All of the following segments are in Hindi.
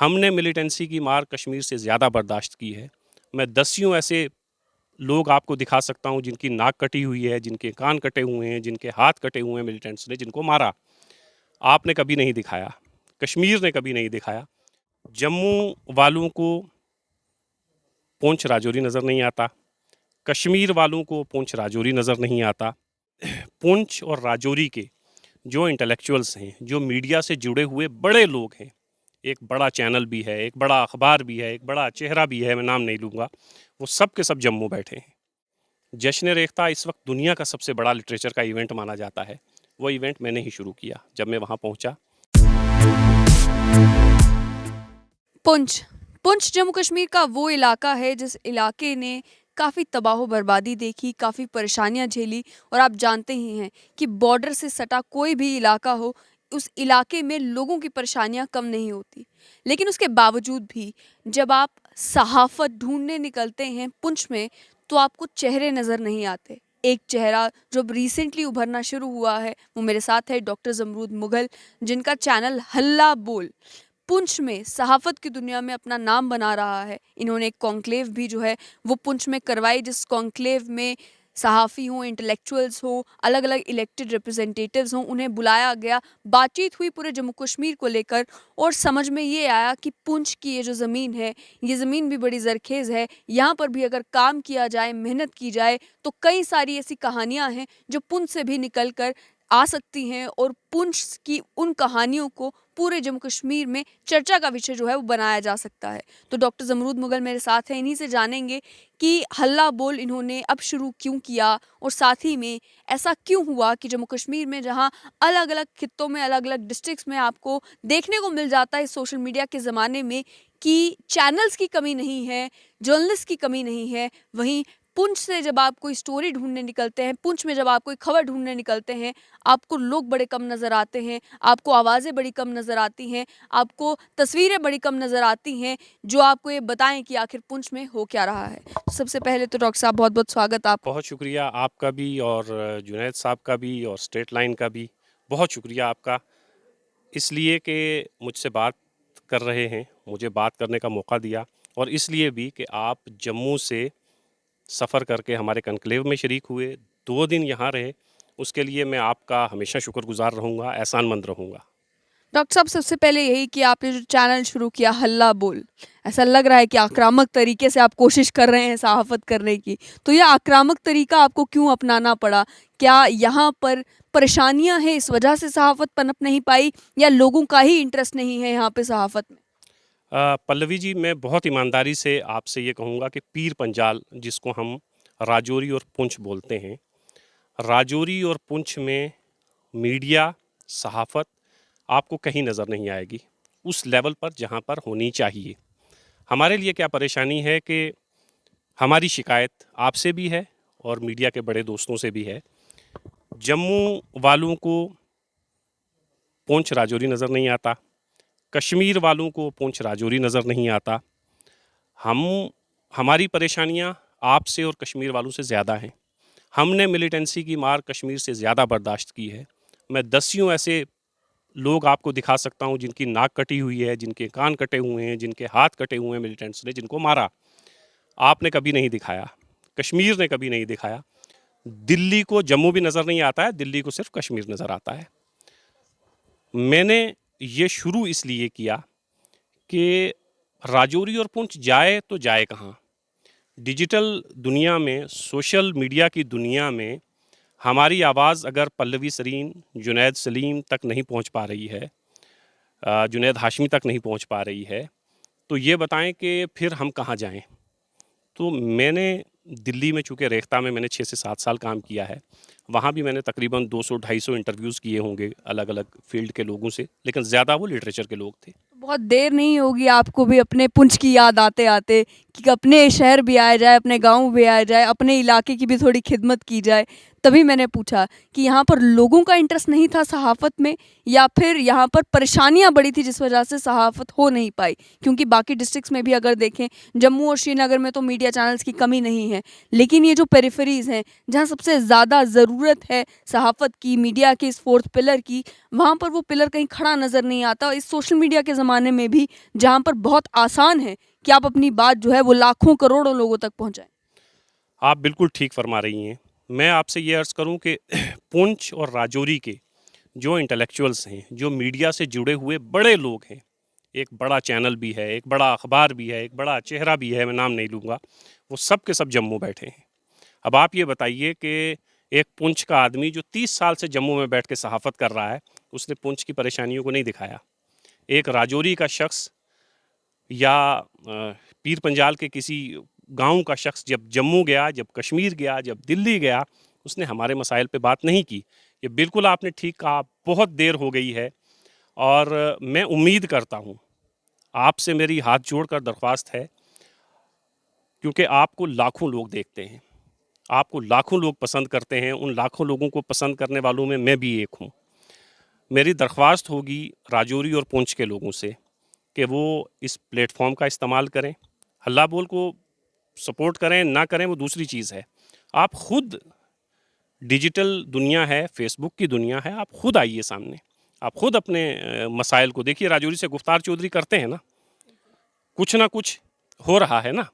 हमने मिलिटेंसी की मार कश्मीर से ज़्यादा बर्दाश्त की है। मैं दसियों ऐसे लोग आपको दिखा सकता हूँ जिनकी नाक कटी हुई है, जिनके कान कटे हुए हैं, जिनके हाथ कटे हुए हैं मिलिटेंट्स ने, जिनको मारा। आपने कभी नहीं दिखाया, कश्मीर ने कभी नहीं दिखाया। जम्मू वालों को पूंछ राजौरी नज़र नहीं आता, कश्मीर वालों को पूंछ राजौरी नज़र नहीं आता। पूंछ और राजौरी के जो इंटेलेक्चुअल्स हैं, जो मीडिया से जुड़े हुए बड़े लोग हैं, एक बड़ा चैनल भी है, एक बड़ा अखबार भी है, एक बड़ा चेहरा भी है, मैं नाम नहीं लूँगा, वो सब के सब जम्मू बैठे हैं। जश्न रेख्ता इस वक्त दुनिया का सबसे बड़ा लिटरेचर का इवेंट माना जाता है। वो इवेंट मैंने ही शुरू किया जब मैं वहाँ पहुँचा। पुंछ पुंछ जम्मू कश्मीर का वो इलाका है जिस इलाके ने काफ़ी तबाह बर्बादी देखी, काफ़ी परेशानियां झेली। और आप जानते ही हैं कि बॉर्डर से सटा कोई भी इलाका हो, उस इलाके में लोगों की परेशानियां कम नहीं होती। लेकिन उसके बावजूद भी जब आप सहाफ़त ढूंढने निकलते हैं पुंछ में, तो आपको चेहरे नज़र नहीं आते। एक चेहरा जो अब रिसेंटली उभरना शुरू हुआ है, वो मेरे साथ है डॉक्टर जमरूद मुगल, जिनका चैनल हल्ला बोल पुंछ में सहाफ़त की दुनिया में अपना नाम बना रहा है। इन्होंने एक कॉन्क्लेव भी जो है वो पुंछ में करवाई, जिस कॉन्क्लेव में सहाफ़ी हों, इंटेलेक्चुअल्स हों, अलग अलग इलेक्टेड रिप्रेजेंटेटिव्स हों, उन्हें बुलाया गया। बातचीत हुई पूरे जम्मू कश्मीर को लेकर और समझ में ये आया कि पुंछ की ये जो ज़मीन है, ये ज़मीन भी बड़ी ज़रखेज़ है। यहाँ पर भी अगर काम किया जाए, मेहनत की जाए, तो कई सारी ऐसी कहानियाँ हैं जो पुंछ से भी निकल कर आ सकती हैं और पुंछ की उन कहानियों को पूरे जम्मू कश्मीर में चर्चा का विषय जो है वो बनाया जा सकता है। तो डॉक्टर जमरूद मुगल मेरे साथ हैं, इन्हीं से जानेंगे कि हल्ला बोल इन्होंने अब शुरू क्यों किया और साथ ही में ऐसा क्यों हुआ कि जम्मू कश्मीर में जहाँ अलग अलग खित्तों में, अलग अलग डिस्ट्रिक्ट्स में आपको देखने को मिल जाता है सोशल मीडिया के ज़माने में कि चैनल्स की कमी नहीं है, जर्नलिस्ट की कमी नहीं है, वहीं पुंछ से जब आप कोई स्टोरी ढूंढने निकलते हैं, पुंछ में जब आप कोई खबर ढूंढने निकलते हैं, आपको लोग बड़े कम नज़र आते हैं, आपको आवाज़ें बड़ी कम नज़र आती हैं, आपको तस्वीरें बड़ी कम नज़र आती हैं जो आपको ये बताएं कि आखिर पुंछ में हो क्या रहा है। तो सबसे पहले तो डॉक्टर साहब बहुत बहुत स्वागत आपका। बहुत शुक्रिया आपका भी और जुनैद साहब का भी और स्टेट लाइन का भी बहुत शुक्रिया आपका, इसलिए कि मुझसे बात कर रहे हैं, मुझे बात करने का मौका दिया, और इसलिए भी कि आप जम्मू से सफ़र करके हमारे कॉन्क्लेव में शरीक हुए, 2 दिन यहाँ रहे, उसके लिए मैं आपका हमेशा शुक्रगुज़ार रहूँगा, एहसानमंद रहूँगा। डॉक्टर साहब सबसे पहले यही कि आपने जो चैनल शुरू किया हल्ला बोल, ऐसा लग रहा है कि आक्रामक तरीके से आप कोशिश कर रहे हैं सहाफ़त करने की। तो ये आक्रामक तरीका आपको क्यों अपनाना पड़ा? क्या यहाँ पर परेशानियाँ हैं इस वजह से सहाफ़त पनप नहीं पाई, या लोगों का ही इंटरेस्ट नहीं है यहाँ पे सहाफ़त में? पल्लवी जी, मैं बहुत ईमानदारी से आपसे ये कहूँगा कि पीर पंजाल, जिसको हम राजौरी और पुंछ बोलते हैं, राजौरी और पुंछ में मीडिया, सहाफ़त आपको कहीं नज़र नहीं आएगी, उस लेवल पर जहाँ पर होनी चाहिए। हमारे लिए क्या परेशानी है कि हमारी शिकायत आपसे भी है और मीडिया के बड़े दोस्तों से भी है। जम्मू वालों को पूंछ राजौरी नज़र नहीं आता, कश्मीर वालों को पूंछ राजौरी नज़र नहीं आता। हम हमारी परेशानियां आपसे और कश्मीर वालों से ज़्यादा हैं। हमने मिलिटेंसी की मार कश्मीर से ज़्यादा बर्दाश्त की है। मैं दसियों ऐसे लोग आपको दिखा सकता हूं जिनकी नाक कटी हुई है, जिनके कान कटे हुए हैं, जिनके हाथ कटे हुए हैं मिलिटेंट्स ने, जिनको मारा। आपने कभी नहीं दिखाया, कश्मीर ने कभी नहीं दिखाया। दिल्ली को जम्मू भी नज़र नहीं आता है, दिल्ली को सिर्फ कश्मीर नज़र आता है। मैंने ये शुरू इसलिए किया कि राजौरी और पुंछ जाए तो जाए कहाँ। डिजिटल दुनिया में, सोशल मीडिया की दुनिया में हमारी आवाज़ अगर पल्लवी सरीन, जुनैद सलीम तक नहीं पहुंच पा रही है, जुनैद हाशमी तक नहीं पहुंच पा रही है, तो ये बताएं कि फिर हम कहाँ जाएं। तो मैंने दिल्ली में, चूँकि रेख्ता में मैंने 6 से 7 साल काम किया है, वहाँ भी मैंने तकरीबन 200-250 इंटरव्यूज़ किए होंगे अलग अलग फील्ड के लोगों से, लेकिन ज़्यादा वो लिटरेचर के लोग थे। बहुत देर नहीं होगी आपको भी अपने पुंछ की याद आते आते कि अपने शहर भी आया जाए, अपने गांव भी आया जाए, अपने इलाके की भी थोड़ी खिदमत की जाए। तभी मैंने पूछा कि यहाँ पर लोगों का इंटरेस्ट नहीं था सहाफ़त में, या फिर यहाँ पर परेशानियाँ बड़ी थी जिस वजह से सहाफ़त हो नहीं पाई। क्योंकि बाकी डिस्ट्रिक्ट्स में भी अगर देखें, जम्मू और श्रीनगर में तो मीडिया चैनल्स की कमी नहीं है, लेकिन ये जो पेरिफेरीज़ हैं जहाँ सबसे ज़्यादा ज़रूरत है सहाफ़त की, मीडिया के इस फोर्थ पिलर की, वहाँ पर वो पिलर कहीं खड़ा नज़र नहीं आता। इस सोशल मीडिया के ज़माने में भी, जहाँ पर बहुत आसान है कि आप अपनी बात जो है वो लाखों करोड़ों लोगों तक पहुँचाएँ? आप बिल्कुल ठीक फरमा रही हैं। मैं आपसे ये अर्ज़ करूं कि पुंछ और राजौरी के जो इंटेलेक्चुअल्स हैं, जो मीडिया से जुड़े हुए बड़े लोग हैं, एक बड़ा चैनल भी है, एक बड़ा अखबार भी है, एक बड़ा चेहरा भी है, मैं नाम नहीं लूँगा, वो सब के सब जम्मू बैठे हैं। अब आप ये बताइए कि एक पुंछ का आदमी जो 30 साल से जम्मू में बैठ के सहाफ़त कर रहा है, उसने पुंछ की परेशानियों को नहीं दिखाया। एक राजौरी का शख्स या पीर पंजाल के किसी गांव का शख्स जब जम्मू गया, जब कश्मीर गया, जब दिल्ली गया, उसने हमारे मसाइल पे बात नहीं की। ये बिल्कुल आपने ठीक कहा, बहुत देर हो गई है और मैं उम्मीद करता हूँ, आपसे मेरी हाथ जोड़कर दरख्वास्त है, क्योंकि आपको लाखों लोग देखते हैं, आपको लाखों लोग पसंद करते हैं, उन लाखों लोगों को पसंद करने वालों में मैं भी एक हूँ। मेरी दरख्वास्त होगी राजौरी और पुंछ के लोगों से कि वो इस प्लेटफॉर्म का इस्तेमाल करें। हल्ला बोल को सपोर्ट करें ना करें वो दूसरी चीज़ है। आप खुद डिजिटल दुनिया है, फेसबुक की दुनिया है, आप खुद आइए सामने, आप खुद अपने मसाइल को देखिए। राजौरी से गुफ्तार चौधरी करते हैं ना, कुछ ना कुछ हो रहा है ना।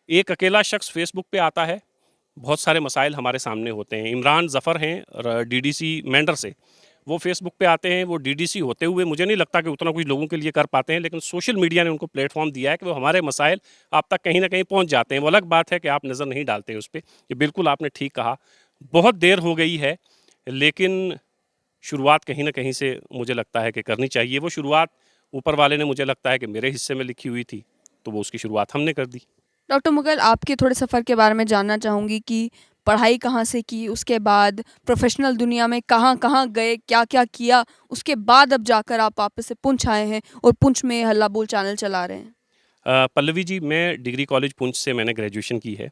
एक अकेला शख्स फेसबुक पे आता है, बहुत सारे मसाइल हमारे सामने होते हैं। इमरान ज़फ़र हैं डीडीसी मेंढर से, वो फेसबुक पे आते हैं, वो डीडीसी होते हुए मुझे नहीं लगता कि उतना कुछ लोगों के लिए कर पाते हैं, लेकिन सोशल मीडिया ने उनको प्लेटफॉर्म दिया है कि वो हमारे मसाइल आप तक कहीं ना कहीं पहुंच जाते हैं। वो अलग बात है कि आप नज़र नहीं डालते उस पर, ये बिल्कुल आपने ठीक कहा। बहुत देर हो गई है, लेकिन शुरुआत कहीं ना कहीं से मुझे लगता है कि करनी चाहिए। वो शुरुआत ऊपर वाले ने, मुझे लगता है कि मेरे हिस्से में लिखी हुई थी, तो वो उसकी शुरुआत हमने कर दी। डॉक्टर मुगल, आपके थोड़े सफ़र के बारे में जानना चाहूँगी कि पढ़ाई कहाँ से की, उसके बाद प्रोफ़ेशनल दुनिया में कहाँ-कहाँ गए, क्या-क्या किया, उसके बाद अब जाकर आप वापस से पुंछ आए हैं और पुंछ में हल्ला बोल चैनल चला रहे हैं? पल्लवी जी, मैं डिग्री कॉलेज पुंछ से मैंने ग्रेजुएशन की है।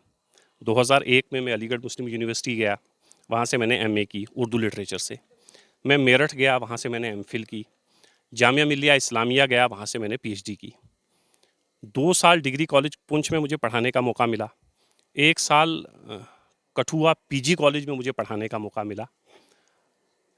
2001 में मैं अलीगढ़ मुस्लिम यूनिवर्सिटी गया, वहाँ से मैंने एमए की उर्दू लिटरेचर से। मैं मेरठ गया, वहाँ से मैंने एमफिल की। जामिया मिलिया इस्लामिया गया, वहाँ से मैंने पीएचडी की। 2 साल डिग्री कॉलेज पुंछ में मुझे पढ़ाने का मौका मिला। 1 साल कठुआ पीजी कॉलेज में मुझे पढ़ाने का मौका मिला।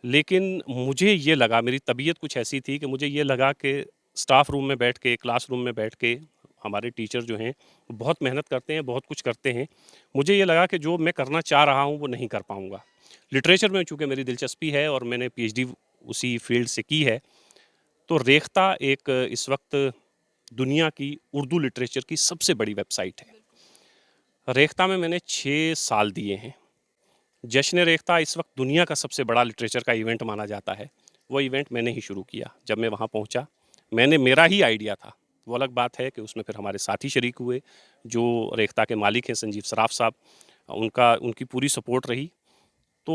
लेकिन मुझे ये लगा, मेरी तबीयत कुछ ऐसी थी कि मुझे ये लगा कि स्टाफ रूम में बैठ के, क्लासरूम में बैठ के हमारे टीचर जो हैं वो बहुत मेहनत करते हैं, बहुत कुछ करते हैं। मुझे ये लगा कि जो मैं करना चाह रहा हूँ वो नहीं कर पाऊँगा। लिटरेचर में चूँकि मेरी दिलचस्पी है और मैंने पीएचडी उसी फील्ड से की है, तो रेख्ता एक इस वक्त दुनिया की उर्दू लिटरेचर की सबसे बड़ी वेबसाइट है। रेख्ता में मैंने 6 साल दिए हैं। जश्न रेख्ता इस वक्त दुनिया का सबसे बड़ा लिटरेचर का इवेंट माना जाता है। वो इवेंट मैंने ही शुरू किया। जब मैं वहाँ पहुँचा, मेरा ही आइडिया था। वो अलग बात है कि उसमें फिर हमारे साथी शरीक हुए, जो रेख्ता के मालिक हैं संजीव सराफ साहब, उनकी पूरी सपोर्ट रही। तो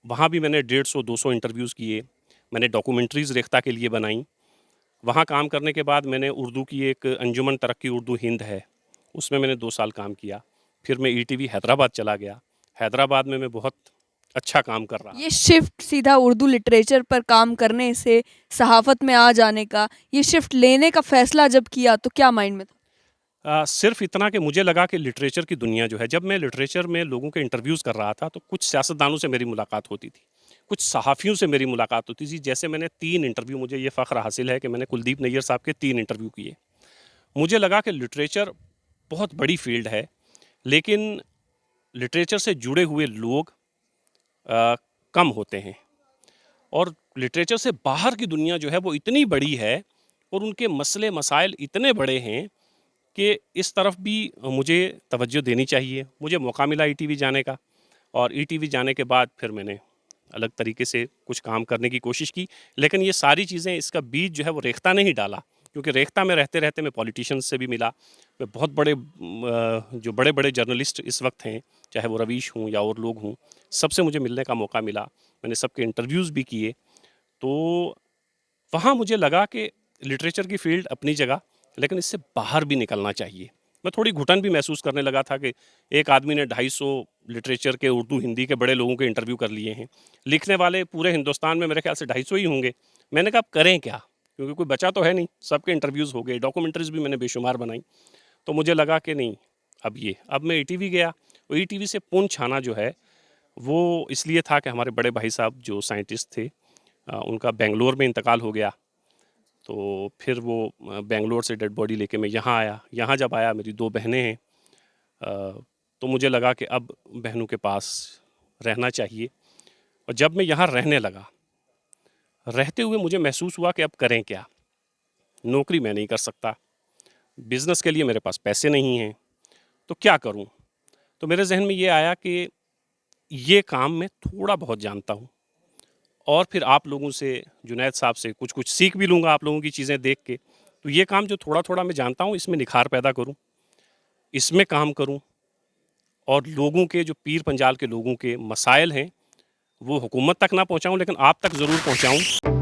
वहाँ भी मैंने 150-200 इंटरव्यूज़ किए। मैंने डॉक्यूमेंट्रीज़ रेख्ता के लिए बनाई। वहाँ काम करने के बाद मैंने उर्दू की एक अंजुमन तरक्की उर्दू हिंद है, उसमें मैंने 2 साल काम किया। फिर मैं ईटीवी हैदराबाद चला गया। हैदराबाद में मैं बहुत अच्छा काम कर रहा ये था। शिफ्ट सीधा उर्दू लिटरेचर पर काम करने से सहाफ़त में आ जाने का, ये शिफ्ट लेने का फ़ैसला जब किया तो क्या माइंड में था? सिर्फ़ इतना कि मुझे लगा कि लिटरेचर की दुनिया जो है, जब मैं लिटरेचर में लोगों के इंटरव्यूज़ कर रहा था, तो कुछ सियासतदानों से मेरी मुलाकात होती थी, कुछ सहाफ़ियों से मेरी मुलाकात होती थी। जैसे मैंने 3 इंटरव्यू, मुझे ये फ़ख्र हासिल है कि मैंने कुलदीप नैय्यर साहब के 3 इंटरव्यू किए। मुझे लगा कि लिटरेचर बहुत बड़ी फ़ील्ड है, लेकिन लिटरेचर से जुड़े हुए लोग अ, कम होते हैं और लिटरेचर से बाहर की दुनिया जो है वो इतनी बड़ी है और उनके मसले मसाइल इतने बड़े हैं कि इस तरफ भी मुझे तवज्जो देनी चाहिए। मुझे मौका मिला ईटीवी जाने का और ईटीवी जाने के बाद फिर मैंने अलग तरीके से कुछ काम करने की कोशिश की। लेकिन ये सारी चीज़ें, इसका बीज जो है वो रेख्ता ने ही डाला, क्योंकि रेख्ता में रहते-रहते मैं पॉलिटिशियंस से भी मिला। मैं बहुत बड़े जो बड़े-बड़े जर्नलिस्ट इस वक्त हैं, चाहे वो रवीश हों या और लोग हों, सबसे मुझे मिलने का मौका मिला। मैंने सबके इंटरव्यूज़ भी किए। तो वहाँ मुझे लगा कि लिटरेचर की फ़ील्ड अपनी जगह, लेकिन इससे बाहर भी निकलना चाहिए। मैं थोड़ी घुटन भी महसूस करने लगा था कि एक आदमी ने 250 लिटरेचर के, उर्दू हिंदी के बड़े लोगों के इंटरव्यू कर लिए हैं। लिखने वाले पूरे हिंदुस्तान में मेरे ख्याल से 250 ही होंगे। मैंने कहा अब करें क्या? क्योंकि कोई बचा तो है नहीं, सबके इंटरव्यूज़ हो गए, डॉक्यूमेंट्रीज़ भी मैंने बेशुमार बनाई। तो मुझे लगा कि नहीं, अब मैं ईटीवी गया और ईटीवी से पुंछ आना जो है, वो इसलिए था कि हमारे बड़े भाई साहब जो साइंटिस्ट थे, उनका बेंगलोर में इंतकाल हो गया। तो फिर वो बेंगलोर से डेड बॉडी लेके मैं यहाँ आया। यहाँ जब आया, मेरी 2 बहनें हैं, तो मुझे लगा कि अब बहनों के पास रहना चाहिए। और जब मैं यहाँ रहने लगा, रहते हुए मुझे महसूस हुआ कि अब करें क्या? नौकरी मैं नहीं कर सकता, बिज़नेस के लिए मेरे पास पैसे नहीं हैं, तो क्या करूँ? तो मेरे ज़हन में ये आया कि ये काम मैं थोड़ा बहुत जानता हूँ, और फिर आप लोगों से, जुनैद साहब से कुछ-कुछ सीख भी लूँगा आप लोगों की चीज़ें देख के। तो ये काम जो थोड़ा-थोड़ा मैं जानता हूँ, इसमें निखार पैदा करूँ, इसमें काम करूँ, और लोगों के, जो पीर पंजाल के लोगों के मसाइल हैं, वो हुकूमत तक ना पहुँचाऊँ, लेकिन आप तक ज़रूर पहुँचाऊँ।